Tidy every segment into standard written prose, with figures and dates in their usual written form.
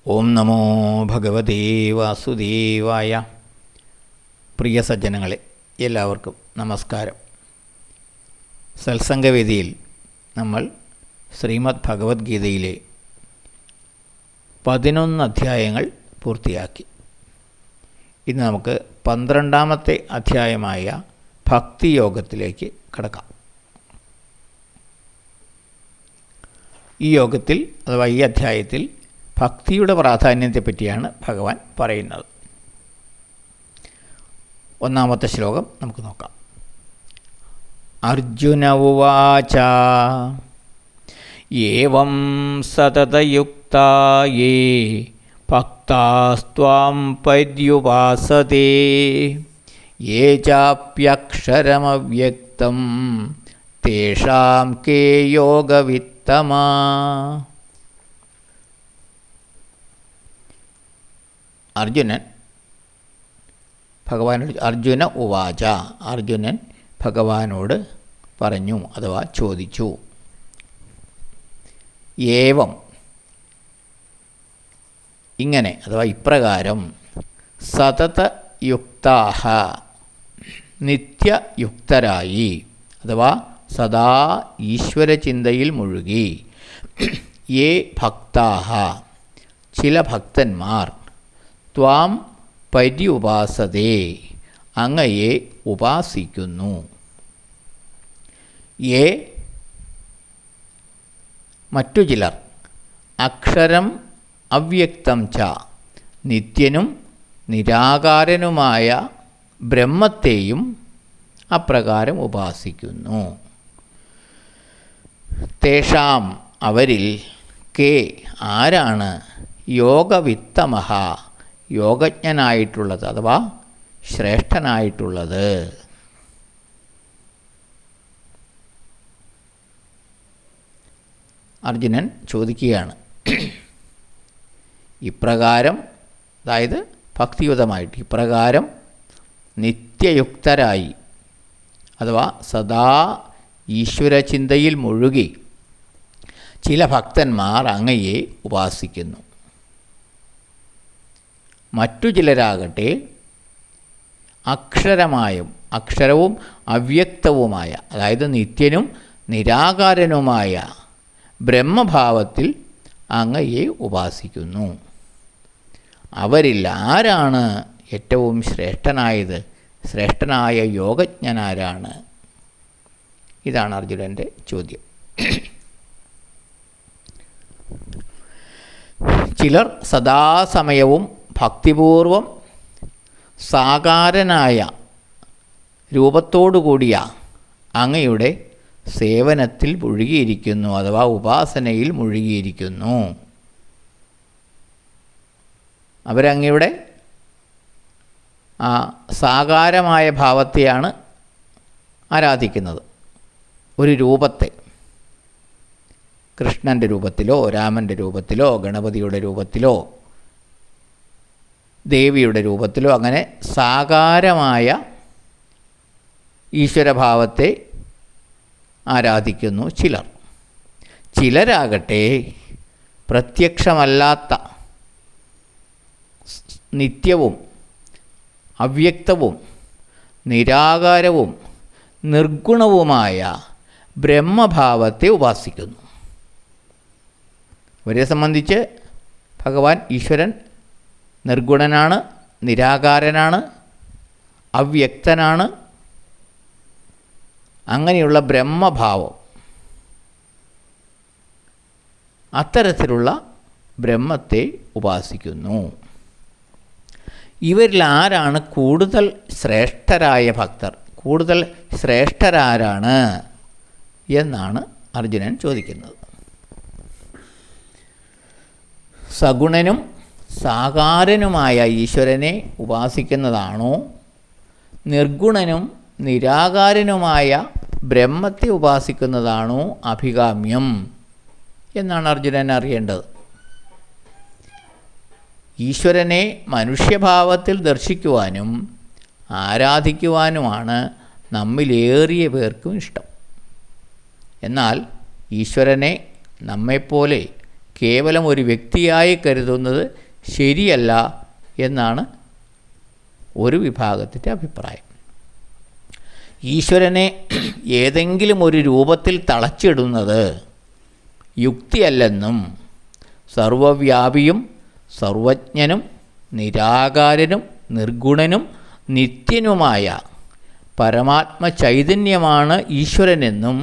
ഓം നമോ ഭഗവതേ വാസുദേവായ. പ്രിയ സജ്ജനങ്ങളെ, എല്ലാവർക്കും നമസ്കാരം. സത്സംഗവേദിയിൽ നമ്മൾ ശ്രീമദ് ഭഗവത്ഗീതയിലെ 11 അധ്യായങ്ങൾ പൂർത്തിയാക്കി. ഇന്ന് നമുക്ക് 12ാമത്തെ അധ്യായമായ ഭക്തിയോഗത്തിലേക്ക് കടക്കാം. ഈ യോഗത്തിൽ അഥവാ ഈ അധ്യായത്തിൽ ഭക്തിയുടെ പ്രാധാന്യത്തെപ്പറ്റിയാണ് ഭഗവാൻ പറയുന്നത്. 1ാമത്തെ ശ്ലോകം നമുക്ക് നോക്കാം. അർജുന ഉവാച ഏവം സതതയുക്താ യേ ഭക്താസ്ത്വാം പര്യുപാസതേ യേ ചാപ്യക്ഷരമവ്യക്തം തേഷാം കേ യോഗവിത്തമാ. അർജുനൻ അർജുന ഉവാച, അർജുനൻ ഭഗവാനോട് പറഞ്ഞു അഥവാ ചോദിച്ചു. ഏവം, ഇങ്ങനെ അഥവാ ഇപ്രകാരം, സതതയുക്താഹ, നിത്യയുക്തരായി അഥവാ സദാ ഈശ്വരചിന്തയിൽ മുഴുകി, യേ ഭക്താഹ, ചില ഭക്തന്മാർ, ത്വാം പര്യുപാസതേ, അങ്ങയെ ഉപാസിക്കുന്നു. യേ, മറ്റു ചിലർ, അക്ഷരം അവ്യക്തം ച, നിത്യനും നിരാകാരനുമായ ബ്രഹ്മത്തെയും അപ്രകാരം ഉപാസിക്കുന്നു. തേഷാം, അവരിൽ, കേ, ആരാണ്, യോഗവിത്തമഹ, യോഗജ്ഞനായിട്ടുള്ളത് അഥവാ ശ്രേഷ്ഠനായിട്ടുള്ളത്. അർജുനൻ ചോദിക്കുകയാണ്, ഇപ്രകാരം, അതായത് ഭക്തിയുതമായിട്ട് ഇപ്രകാരം നിത്യയുക്തരായി അഥവാ സദാ ഈശ്വരചിന്തയിൽ മുഴുകി ചില ഭക്തന്മാർ അങ്ങയെ ഉപാസിക്കുന്നു. മറ്റു ചിലരാകട്ടെ അക്ഷരവും അവ്യക്തവുമായ, അതായത് നിത്യനും നിരാകാരനുമായ ബ്രഹ്മഭാവത്തിൽ അങ്ങയെ ഉപാസിക്കുന്നു. അവരിൽ ആരാണ് ഏറ്റവും ശ്രേഷ്ഠനായത്, ശ്രേഷ്ഠനായ യോഗജ്ഞനാരാണ്? ഇതാണ് അർജുനൻ്റെ ചോദ്യം. ചിലർ സദാസമയവും ഭക്തിപൂർവം സാകാരനായ രൂപത്തോടുകൂടിയ അങ്ങയുടെ സേവനത്തിൽ മുഴുകിയിരിക്കുന്നു അഥവാ ഉപാസനയിൽ മുഴുകിയിരിക്കുന്നു. അവരങ്ങയുടെ സാകാരമായ ഭാവത്തെയാണ് ആരാധിക്കുന്നത്. ഒരു രൂപത്തെ, കൃഷ്ണൻ്റെ രൂപത്തിലോ രാമൻ്റെ രൂപത്തിലോ ഗണപതിയുടെ രൂപത്തിലോ ദേവിയുടെ രൂപത്തിലോ അങ്ങനെ സാകാരമായ ഈശ്വരഭാവത്തെ ആരാധിക്കുന്നു ചിലർ. ചിലരാകട്ടെ പ്രത്യക്ഷമല്ലാത്ത നിത്യവും അവ്യക്തവും നിരാകാരവും നിർഗുണവുമായ ബ്രഹ്മഭാവത്തെ ഉപാസിക്കുന്നു. അവരെ സംബന്ധിച്ച് ഭഗവാൻ ഈശ്വരൻ നിർഗുണനാണ്, നിരാകാരനാണ്, അവ്യക്തനാണ്. അങ്ങനെയുള്ള ബ്രഹ്മഭാവം, അത്തരത്തിലുള്ള ബ്രഹ്മത്തെ ഉപാസിക്കുന്നു. ഇവരിൽ ആരാണ് കൂടുതൽ ശ്രേഷ്ഠരായ ഭക്തർ, കൂടുതൽ ശ്രേഷ്ഠരാരാണ് എന്നാണ് അർജുനൻ ചോദിക്കുന്നത്. സഗുണനും സാകാരനുമായ ഈശ്വരനെ ഉപാസിക്കുന്നതാണോ, നിർഗുണനും നിരാകാരനുമായ ബ്രഹ്മത്തെ ഉപാസിക്കുന്നതാണോ അഭികാമ്യം എന്നാണ് അർജുനൻ അറിയേണ്ടത്. ഈശ്വരനെ മനുഷ്യഭാവത്തിൽ ദർശിക്കുവാനും ആരാധിക്കുവാനുമാണ് നമ്മിലേറിയ പേർക്കും ഇഷ്ടം. എന്നാൽ ഈശ്വരനെ നമ്മെപ്പോലെ കേവലം ഒരു വ്യക്തിയായി കരുതുന്നത് ശരിയല്ല എന്നാണ് ഒരു വിഭാഗത്തിൻ്റെ അഭിപ്രായം. ഈശ്വരനെ ഏതെങ്കിലും ഒരു രൂപത്തിൽ തളച്ചിടുന്നത് യുക്തിയല്ലെന്നും സർവവ്യാപിയും സർവജ്ഞനും നിരാകാരനും നിർഗുണനും നിത്യനുമായ പരമാത്മ ചൈതന്യമാണ് ഈശ്വരനെന്നും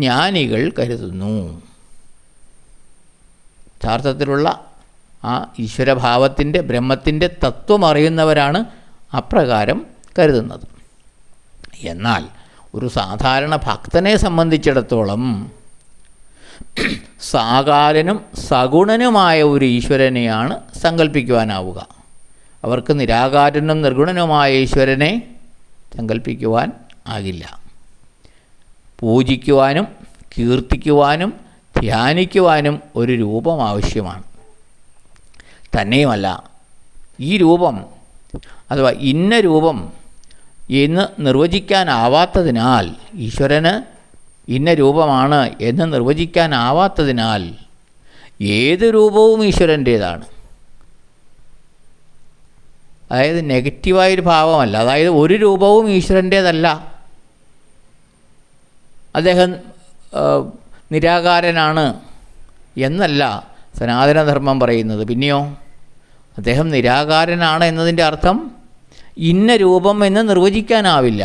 ജ്ഞാനികൾ കരുതുന്നു. യഥാർത്ഥത്തിലുള്ള ആ ഈശ്വരഭാവത്തിൻ്റെ ബ്രഹ്മത്തിൻ്റെ തത്വം അറിയുന്നവരാണ് അപ്രകാരം കരുതുന്നത്. എന്നാൽ ഒരു സാധാരണ ഭക്തനെ സംബന്ധിച്ചിടത്തോളം സാകാരനും സഗുണനുമായ ഒരു ഈശ്വരനെയാണ് സങ്കല്പിക്കുവാനാവുക. അവർക്ക് നിരാകാരനും നിർഗുണനുമായ ഈശ്വരനെ സങ്കല്പിക്കുവാൻ ആകില്ല. പൂജിക്കുവാനും കീർത്തിക്കുവാനും ധ്യാനിക്കുവാനും ഒരു രൂപം ആവശ്യമാണ്. തന്നെയുമല്ല, ഈ രൂപം അഥവാ ഇന്ന രൂപം എന്ന് നിർവചിക്കാനാവാത്തതിനാൽ, ഈശ്വരന് ഇന്ന രൂപമാണ് എന്ന് നിർവചിക്കാനാവാത്തതിനാൽ ഏത് രൂപവും ഈശ്വരൻ്റേതാണ്. അതായത് നെഗറ്റീവായൊരു ഭാവമല്ല, അതായത് ഒരു രൂപവും ഈശ്വരൻ്റേതല്ല. അദ്ദേഹം നിരാകാരനാണ് എന്നല്ല സനാതനധർമ്മം പറയുന്നത്. പിന്നെയോ അദ്ദേഹം നിരാകാരനാണ് എന്നതിൻ്റെ അർത്ഥം ഇന്ന രൂപം എന്ന് നിർവചിക്കാനാവില്ല.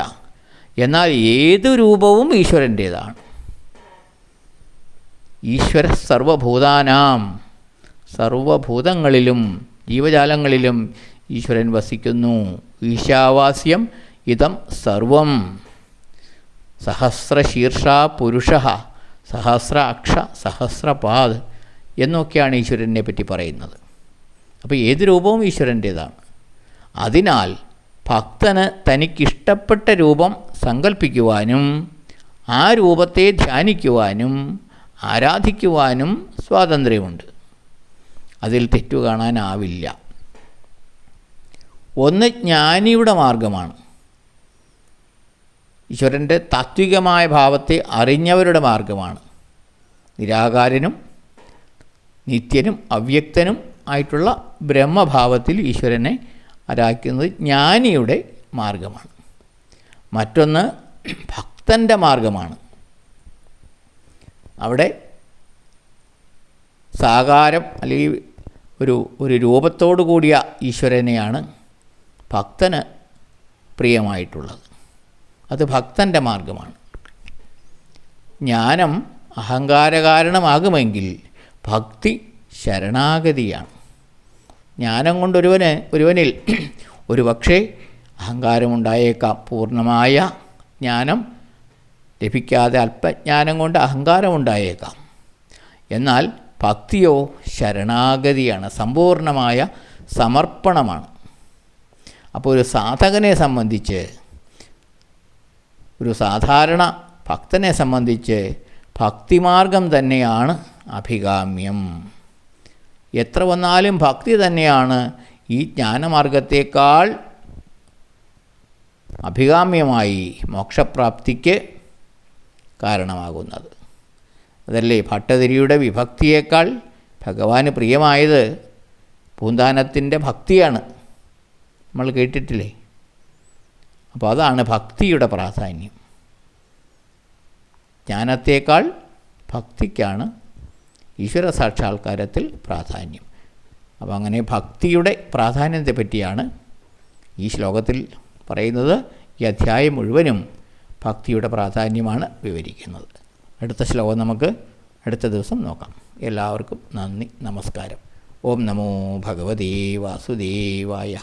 എന്നാൽ ഏതു രൂപവും ഈശ്വരൻ്റേതാണ്. ഈശ്വര സർവഭൂതാനാം, സർവഭൂതങ്ങളിലും ജീവജാലങ്ങളിലും ഈശ്വരൻ വസിക്കുന്നു. ഈശാവാസ്യം ഇതം സർവം സഹസ്രശീർഷ പുരുഷ സഹസ്രാക്ഷ സഹസ്രപാദ് എന്നൊക്കെയാണ് ഈശ്വരനെ പറ്റി പറയുന്നത്. അപ്പോൾ ഏത് രൂപവും ഈശ്വരൻ്റേതാണ്. അതിനാൽ ഭക്തന് തനിക്കിഷ്ടപ്പെട്ട രൂപം സങ്കല്പിക്കുവാനും ആ രൂപത്തെ ധ്യാനിക്കുവാനും ആരാധിക്കുവാനും സ്വാതന്ത്ര്യമുണ്ട്. അതിൽ തെറ്റു കാണാനാവില്ല. ഒന്ന് ജ്ഞാനിയുടെ മാർഗമാണ്. ഈശ്വരൻ്റെ താത്വികമായ ഭാവത്തെ അറിഞ്ഞവരുടെ മാർഗമാണ്. നിരാകാരനും നിത്യനും അവ്യക്തനും ആയിട്ടുള്ള ബ്രഹ്മഭാവത്തിൽ ഈശ്വരനെ ആരാധിക്കുന്നത് ജ്ഞാനിയുടെ മാർഗമാണ്. മറ്റൊന്ന് ഭക്തൻ്റെ മാർഗമാണ്. അവിടെ സാകാരം അല്ലെങ്കിൽ ഒരു രൂപത്തോടു കൂടിയ ഈശ്വരനെയാണ് ഭക്തന് പ്രിയമായിട്ടുള്ളത്. അത് ഭക്തൻ്റെ മാർഗമാണ്. ജ്ഞാനം അഹങ്കാരകാരണമാകുമെങ്കിൽ ഭക്തി ശരണാഗതിയാണ്. ജ്ഞാനം കൊണ്ട് ഒരുവനിൽ ഒരു പക്ഷേ അഹങ്കാരമുണ്ടായേക്കാം. പൂർണ്ണമായ ജ്ഞാനം ലഭിക്കാതെ അല്പജ്ഞാനം കൊണ്ട് അഹങ്കാരമുണ്ടായേക്കാം. എന്നാൽ ഭക്തിയോ ശരണാഗതിയാണ്, സമ്പൂർണമായ സമർപ്പണമാണ്. അപ്പോൾ ഒരു സാധകനെ സംബന്ധിച്ച്, ഒരു സാധാരണ ഭക്തനെ സംബന്ധിച്ച് ഭക്തിമാർഗം തന്നെയാണ് അഭികാമ്യം. എത്ര വന്നാലും ഭക്തി തന്നെയാണ് ഈ ജ്ഞാനമാർഗത്തേക്കാൾ അഭികാമ്യമായി മോക്ഷപ്രാപ്തിക്ക് കാരണമാകുന്നത്. അതല്ലേ ഭട്ടതിരിയുടെ വിഭക്തിയേക്കാൾ ഭഗവാന് പ്രിയമായത് പൂന്താനത്തിൻ്റെ ഭക്തിയാണ്. നമ്മൾ കേട്ടിട്ടില്ലേ? അപ്പോൾ അതാണ് ഭക്തിയുടെ പ്രാധാന്യം. ജ്ഞാനത്തേക്കാൾ ഭക്തിക്കാണ് ഈശ്വര സാക്ഷാത്കാരത്തിൽ പ്രാധാന്യം. അപ്പോൾ അങ്ങനെ ഭക്തിയുടെ പ്രാധാന്യത്തെ പറ്റിയാണ് ഈ ശ്ലോകത്തിൽ പറയുന്നത്. ഈ അധ്യായം മുഴുവനും ഭക്തിയുടെ പ്രാധാന്യമാണ് വിവരിക്കുന്നത്. അടുത്ത ശ്ലോകം നമുക്ക് അടുത്ത ദിവസം നോക്കാം. എല്ലാവർക്കും നന്ദി, നമസ്കാരം. ഓം നമോ ഭഗവതേ വാസുദേവായ.